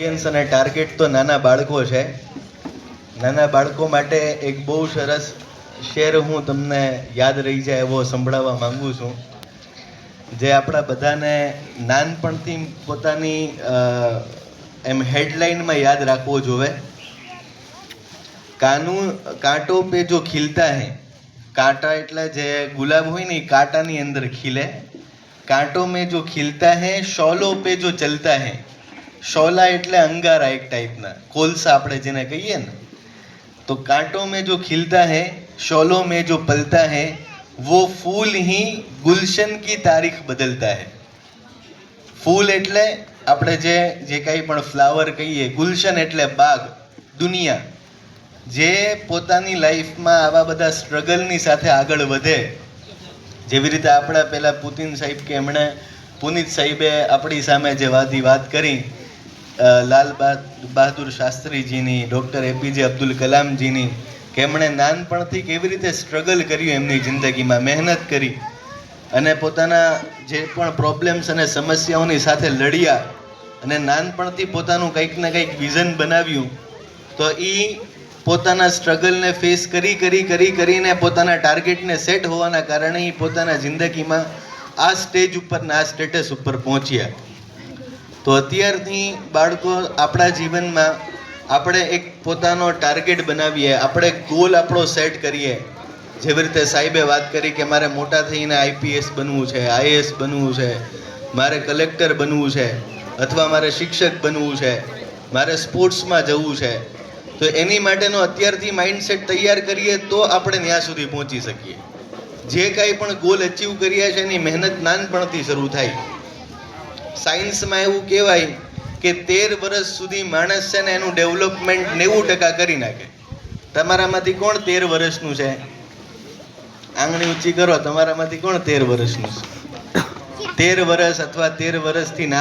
Audience અને target તો નાના બાળકો છે. નાના બાળકો માટે એક બહુ સરસ શેર હું તમને યાદ રહી જાય એવો સંભળાવવા માંગુ છું, જે આપણા બધાને નાનપણથી પોતાની એમ હેડલાઇનમાં યાદ રાખવો જોવે. કાંટો पे जो खिलता है, कांटा એટલે જે ગુલાબ હોય ને એ કાંટાની અંદર ખીલે. कांटों में जो खिलता है, शॉलों पे जो चलता है. शोला એટલે અંગારા એક ટાઈપના કોલસા આપણે જેને કહીએ ને, तो कांटों में जो खिलता है, शोलों में जो पलता है, वो फूल ही गुलशन की तारीख बदलता है. ફૂલ એટલે આપણે જે કંઈ પણ ફ્લાવર કહીએ, ગુલશન એટલે બાગ, દુનિયા. જે પોતાની લાઈફમાં આવા બધા સ્ટ્રગલની સાથે આગળ વધે, જેવી રીતે આપણા પહેલાં પુતિન સાહેબ કે એમણે પુનિત સાહેબે આપણી સામે જે વાત કરી, લાલ બહાદુર શાસ્ત્રીજીની, ડૉક્ટર એપીજે અબ્દુલ કલામજીની, કે એમણે નાનપણથી કેવી રીતે સ્ટ્રગલ કર્યું એમની જિંદગીમાં, મહેનત કરી અને પોતાના જે પણ પ્રોબ્લેમ્સ અને સમસ્યાઓની સાથે લડ્યા અને નાનપણથી પોતાનું કંઈક ને કંઈક વિઝન બનાવ્યું, તો એ પોતાના સ્ટ્રગલને ફેસ કરીને પોતાના ટાર્ગેટને સેટ હોવાના કારણે એ પોતાના જિંદગીમાં આ સ્ટેજ ઉપર ને આ સ્ટેટસ ઉપર પહોંચ્યા. તો અત્યારથી બાળકો આપણા જીવનમાં આપણે એક પોતાનો ટાર્ગેટ બનાવીએ, આપણે ગોલ આપણો સેટ કરીએ. જેવી રીતે સાહેબે વાત કરી કે મારે મોટા થઈને આઈપીએસ બનવું છે, આઈએએસ બનવું છે, મારે કલેક્ટર બનવું છે, અથવા મારે શિક્ષક બનવું છે, મારે સ્પોર્ટ્સમાં જવું છે. તો એની માટેનો અત્યારથી માઇન્ડસેટ તૈયાર કરીએ તો આપણે ત્યાં સુધી પહોંચી શકીએ. જે કાંઈ પણ ગોલ અચીવ કર્યા છે એની મહેનત નાનપણથી શરૂ થાય. સાયન્સમાં એવું કહેવાય કે 13 વર્ષ સુધી માણસ છે ને એનું ડેવલપમેન્ટ 90% કરી નાખે. તમારામાંથી કોણ 13 વર્ષનું છે? આંગળી ઊંચી કરો. તમારામાંથી કોણ 13 વર્ષનું છે? 13 વર્ષ અથવા 13 વર્ષથી નાના